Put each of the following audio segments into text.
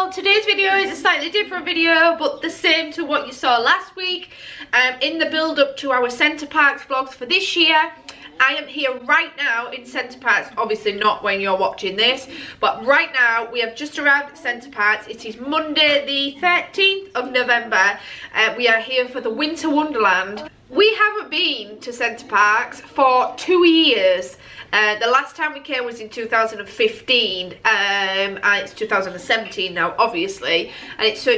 all, today's video is a slightly different video but the same to what you saw last week. In the build up to our Centre Parcs vlogs for this year, I am here right now in Centre Parcs, obviously not when you're watching this, but right now we have just arrived at Centre Parcs. It is Monday the 13th of November. We are here for the Winter Wonderland. We haven't been to Centre Parcs for 2 years. The last time we came was in 2015, and it's 2017 now, obviously, and so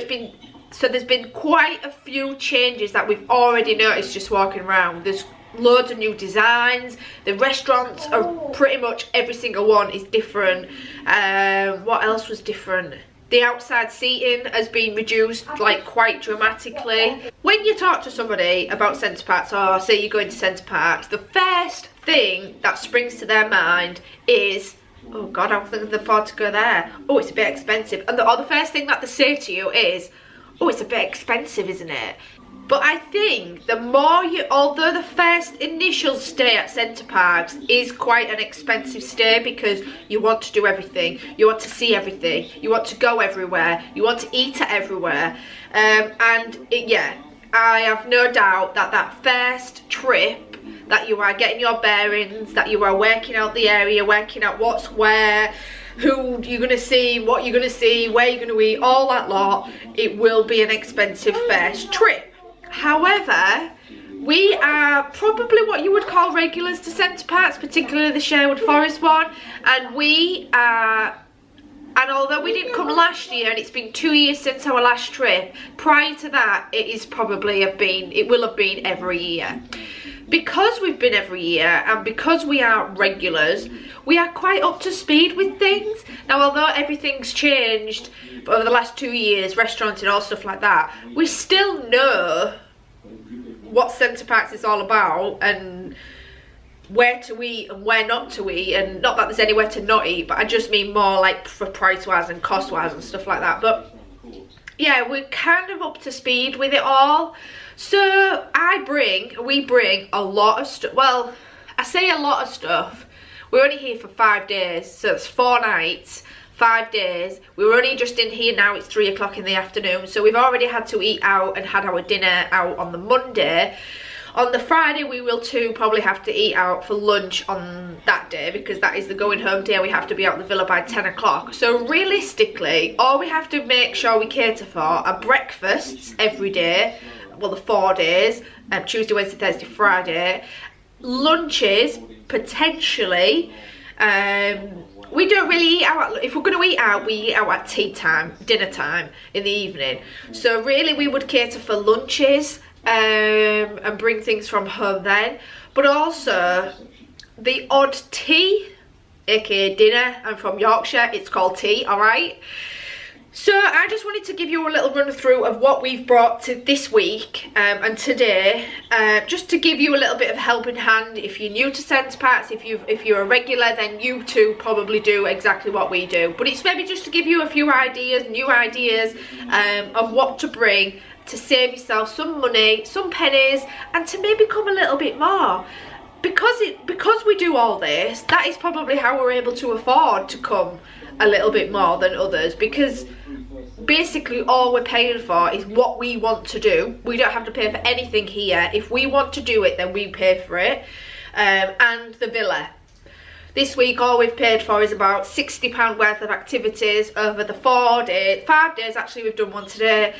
there's been quite a few changes that we've already noticed just walking around. There's loads of new designs. The restaurants are pretty much every single one is different. What else was different? The outside seating has been reduced like quite dramatically. When you talk to somebody about Centre Parcs, or say you're going to Centre Parcs, the first thing that springs to their mind is, oh god, I couldn't afford to go there. Oh, it's a bit expensive. And the first thing that they say to you is, oh, it's a bit expensive, isn't it? But I think the more although the first initial stay at Centre Parcs is quite an expensive stay because you want to do everything, you want to see everything, you want to go everywhere, you want to eat at everywhere, yeah, I have no doubt that that first trip, that you are getting your bearings, that you are working out the area, working out what's where, who you're going to see, what you're going to see, where you're going to eat, all that lot, it will be an expensive first trip. However, we are probably what you would call regulars to Centre Parcs, particularly the Sherwood Forest one, and although we didn't come last year and it's been 2 years since our last trip, prior to that it will have been every year. Because we've been every year and because we are regulars, we are quite up to speed with things. Now, although everything's changed over the last 2 years, restaurants and all stuff like that, we still know what Centre Parcs is all about and where to eat and where not to eat, and not that there's anywhere to not eat, but I just mean more like for price wise and cost wise and stuff like that. But yeah, we're kind of up to speed with it all. So we bring a lot of stuff. Well, I say a lot of stuff. We're only here for 5 days, so it's 4 nights, 5 days. We're only just in here now, it's 3 o'clock in the afternoon, so we've already had to eat out and had our dinner out on the Monday. On the Friday we will too probably have to eat out for lunch on that day, because that is the going home day. We have to be out of the villa by 10 o'clock. So realistically, all we have to make sure we cater for are breakfasts every day, well, the 4 days, Tuesday, Wednesday, Thursday, Friday. Lunches, potentially. We don't really eat out. If we're going to eat out, we eat out at tea time, dinner time in the evening. So really we would cater for lunches and bring things from home then. But also the odd tea, aka dinner. I'm from Yorkshire, it's called tea, alright? So I just wanted to give you a little run through of what we've brought to this week and today, just to give you a little bit of helping hand. If you're new to Centre Parcs, if you're a regular, then you too probably do exactly what we do. But it's maybe just to give you a few ideas, new ideas of what to bring to save yourself some money, some pennies, and to maybe come a little bit more. Because we do all this, that is probably how we're able to afford to come a little bit more than others, because basically all we're paying for is what we want to do. We don't have to pay for anything here. If we want to do it, then we pay for it. And the villa. This week all we've paid for is about £60 worth of activities over the 4 days, 5 days actually, we've done one today,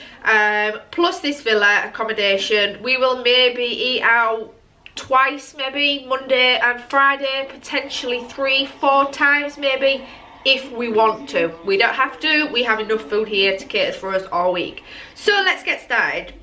plus this villa accommodation. We will maybe eat out twice, maybe Monday and Friday, potentially 3-4 times maybe, if we want to. We don't have to, we have enough food here to cater for us all week. So let's get started.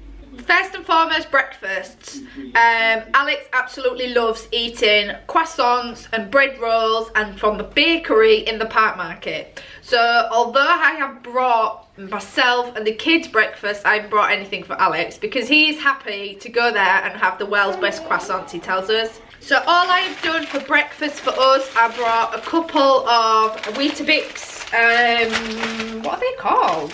First and foremost, breakfasts. Alex absolutely loves eating croissants and bread rolls and from the bakery in the Park Market. So although I have brought myself and the kids breakfast, I haven't brought anything for Alex because he is happy to go there and have the world's best croissants, he tells us. So all I have done for breakfast for us, I brought a couple of Weetabix, what are they called?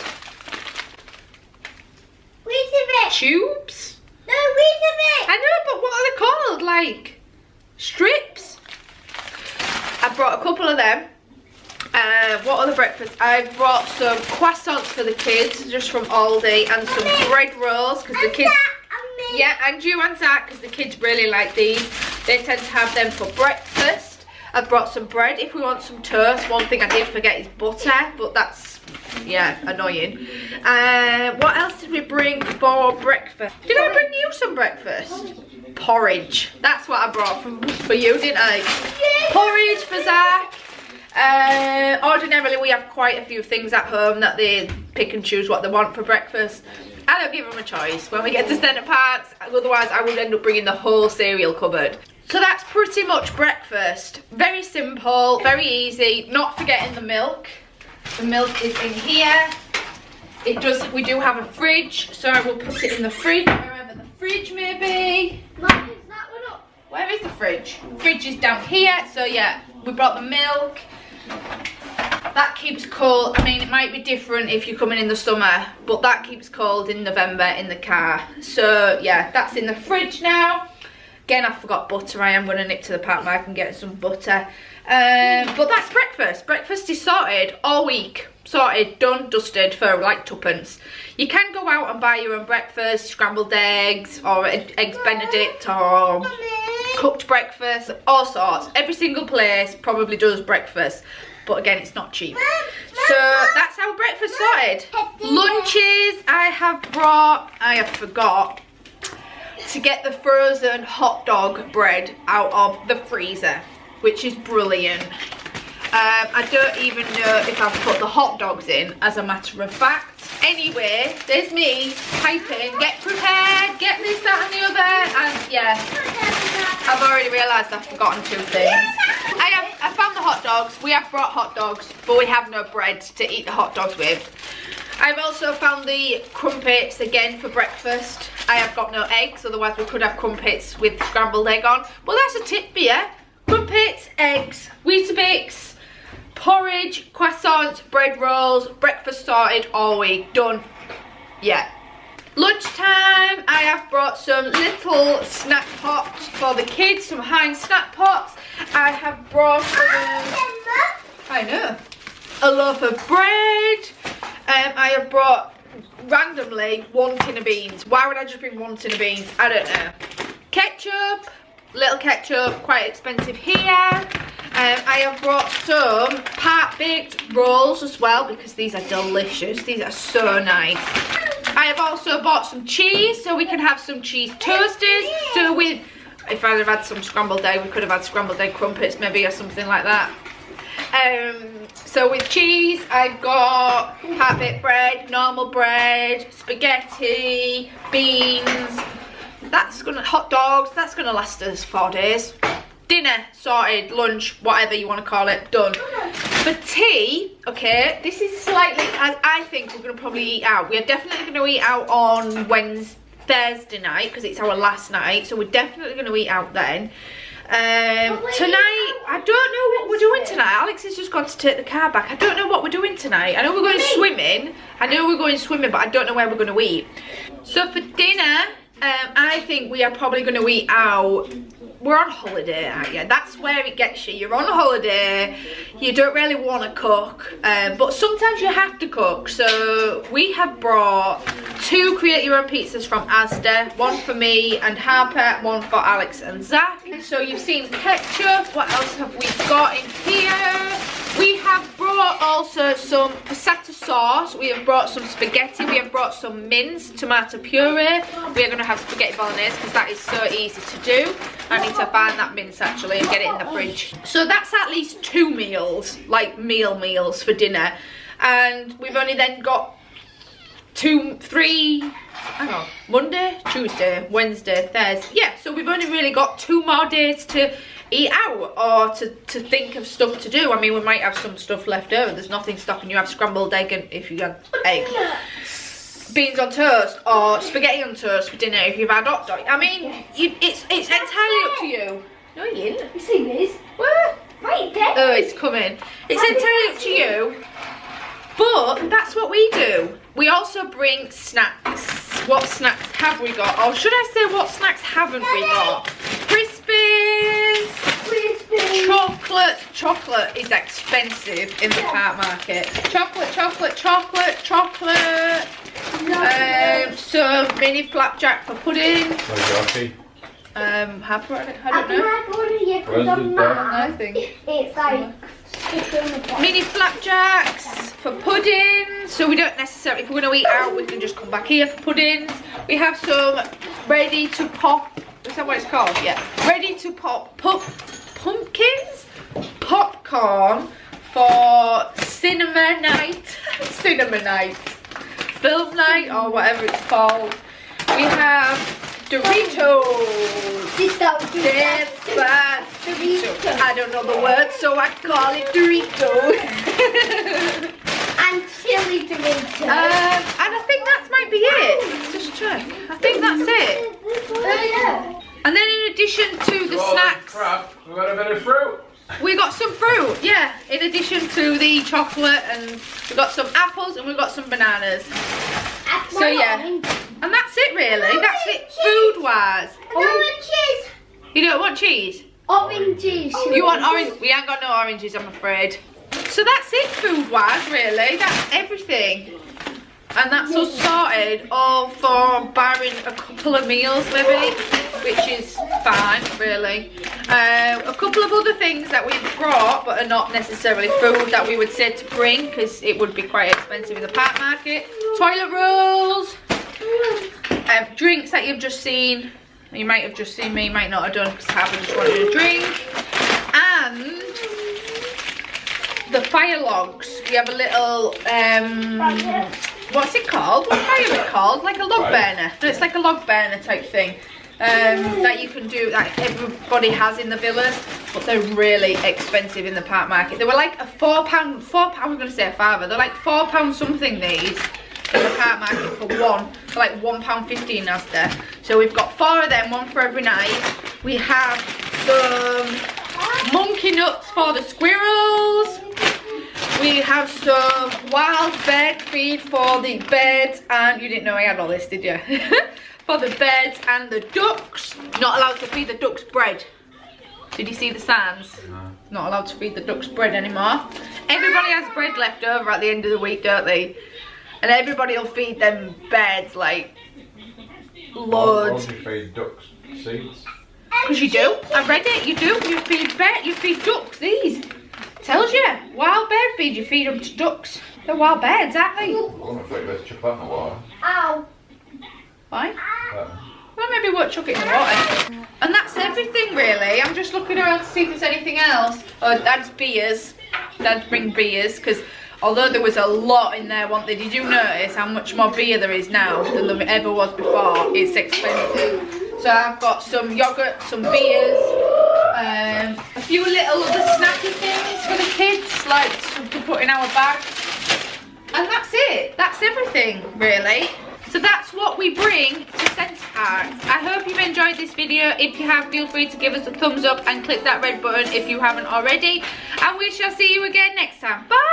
Weetabix. Tubes? No, Weetabix. I know, but what are they called? Like strips? I brought a couple of them. What other breakfast? I've brought some croissants for the kids, just from Aldi, and some bread rolls, because the kids... Yeah, and you and Zach, because the kids really like these. They tend to have them for breakfast. I've brought some bread if we want some toast. One thing I did forget is butter, but that's, yeah, annoying. What else did we bring for breakfast? Did I bring you some breakfast? Porridge. That's what I brought for you, didn't I? Porridge for Zach. Ordinarily we have quite a few things at home that they pick and choose what they want for breakfast. I don't give them a choice when we get to Centre Parcs, otherwise I would end up bringing the whole cereal cupboard. So that's pretty much breakfast. Very simple, very easy, not forgetting the milk. The milk is in here. We do have a fridge, so I will put it in the fridge, wherever the fridge may be. Mum, is that one up? Where is the fridge? Fridge is down here, so yeah, we brought the milk. That keeps cold. I mean, it might be different if you're coming in the summer, but that keeps cold in November in the car. So yeah, that's in the fridge now. Again, I forgot butter. I am going to nip to the park market and get some butter. But that's breakfast. Breakfast is sorted all week. Sorted, done, dusted for like twopence. You can go out and buy your own breakfast, scrambled eggs, or eggs Benedict, or cooked breakfast, all sorts. Every single place probably does breakfast, but again, it's not cheap. So that's our breakfast sorted. Lunches, I forgot to get the frozen hot dog bread out of the freezer, which is brilliant. I don't even know if I've put the hot dogs in, as a matter of fact. Anyway, there's me typing, get prepared, get this, that and the other, and yeah, I've already realised I've forgotten two things. I found the hot dogs. We have brought hot dogs, but we have no bread to eat the hot dogs with. I've also found the crumpets again for breakfast. I have got no eggs, otherwise we could have crumpets with scrambled egg on. Well, that's a tip for you. Crumpets, eggs, Weetabix, porridge, croissants, bread rolls, breakfast sorted all week, done. Yeah. Lunchtime, I have brought some little snack pots for the kids, some Heinz snack pots. I have brought a loaf of bread. I have brought randomly 1 tin of beans. Why would I just bring 1 tin of beans? I don't know. Ketchup, little ketchup, quite expensive here. I have brought some part baked rolls as well, because these are delicious. These are so nice. I have also bought some cheese, so we can have some cheese toasters. So if I'd have had some scrambled egg, we could have had scrambled egg crumpets maybe, or something like that. So with cheese, I've got part baked bread, normal bread, spaghetti, beans. Hot dogs. That's gonna last us 4 days. Dinner sorted, lunch, whatever you want to call it, done. For tea, okay, this is slightly, I think we're going to probably eat out. We are definitely going to eat out on Thursday night, because it's our last night, so we're definitely going to eat out then. Tonight, I don't know what we're doing tonight. Alex has just gone to take the car back. I don't know what we're doing tonight. I know we're going swimming. But I don't know where we're going to eat. So for dinner, I think we are probably going to eat out. We're on holiday, aren't you? That's where it gets you. You're on holiday, you don't really want to cook, but sometimes you have to cook. So we have brought 2 create your own pizzas from Asda, 1 for me and Harper, 1 for Alex and Zach. So you've seen ketchup. What else have we got in here? We have brought also some passata sauce. We have brought some spaghetti. We have brought some minced tomato puree. We are going to have spaghetti bolognese, because that is so easy to do. I need to find that mince actually and get it in the fridge. So that's at least 2 meals, like meals for dinner. And we've only then got 2, 3, hang on, Monday, Tuesday, Wednesday, Thursday. Yeah, so we've only really got 2 more days to eat out, or to think of stuff to do. I mean, we might have some stuff left over. There's nothing stopping you have scrambled egg, and if you have egg, beans on toast, or spaghetti on toast for dinner if you've had hot dog. I mean, it's entirely up to you. No, you didn't. You seen this? What? Right there. Oh, it's coming. It's entirely up to you. But that's what we do. We also bring snacks. What snacks have we got? Or should I say, what snacks haven't we got? Crispies, chocolates, chocolate is expensive in the park market. Chocolate, chocolate, chocolate, chocolate. So mini flapjack for pudding. I don't know. I think it's like mini flapjacks for pudding. So we don't necessarily, if we're going to eat out, we can just come back here for puddings. We have some ready to pop. Is that what it's called? Yeah. Ready to pop pumpkins, popcorn for cinema night, cinema night, film night, or whatever it's called. We have Doritos. Doritos. I don't know the word, so I call it Doritos. And chili Doritos. And I think that might be it. Let's just check. I think that's it. And then in addition to the snacks, we got a bit of fruit. We got some fruit, yeah. In addition to the chocolate, and we got some apples and we got some bananas. So yeah, and that's it really. That's it food-wise. I don't want cheese. You don't want cheese? Oranges. You want orange? We ain't got no oranges, I'm afraid. So that's it food-wise, really. That's everything. And that's us sorted, all for barring a couple of meals maybe, which is fine, really. A couple of other things that we've brought, but are not necessarily food that we would say to bring, because it would be quite expensive in the park market. Toilet rolls, drinks that you've just seen. You might have just seen me, might not have done, because I haven't just wanted a drink. And the fire logs. We have a little, what's it called? What fire is it called? Like a log burner. No, it's like a log burner type thing. That you can do, that everybody has in the villas, but they're really expensive in the park market. They were like a £4, I'm going to say a fiver. They're like £4 something these in the park market for one. They're like £1.15 as there. So we've got 4 of them, one for every night. We have some monkey nuts for the squirrels. We have some wild bird feed for the birds, and you didn't know I had all this, did you? For the birds and the ducks. Not allowed to feed the ducks bread. Did you see the signs? No. Not allowed to feed the ducks bread anymore. Everybody has bread left over at the end of the week, don't they? And everybody will feed them birds like loads. Why don't you feed ducks seeds? Because you do. I read it. You do. You feed ducks these. Tells you. Wild bird feed. You feed them to ducks. They're wild birds, aren't they? I want to flick this chuck in the water. Ow. Why? Well, maybe we'll chuck it in the water. And that's everything really. I'm just looking around to see if there's anything else. Oh, Dad's beers. Dad's bring beers, because although there was a lot in there, did you notice how much more beer there is now than there ever was before? It's expensive. So I've got some yogurt, some beers, a few little other snacky things for the kids, like to put in our bags. And that's it. That's everything really. So that's what we bring to Centre Parcs. I hope you've enjoyed this video. If you have, feel free to give us a thumbs up and click that red button if you haven't already. And we shall see you again next time. Bye!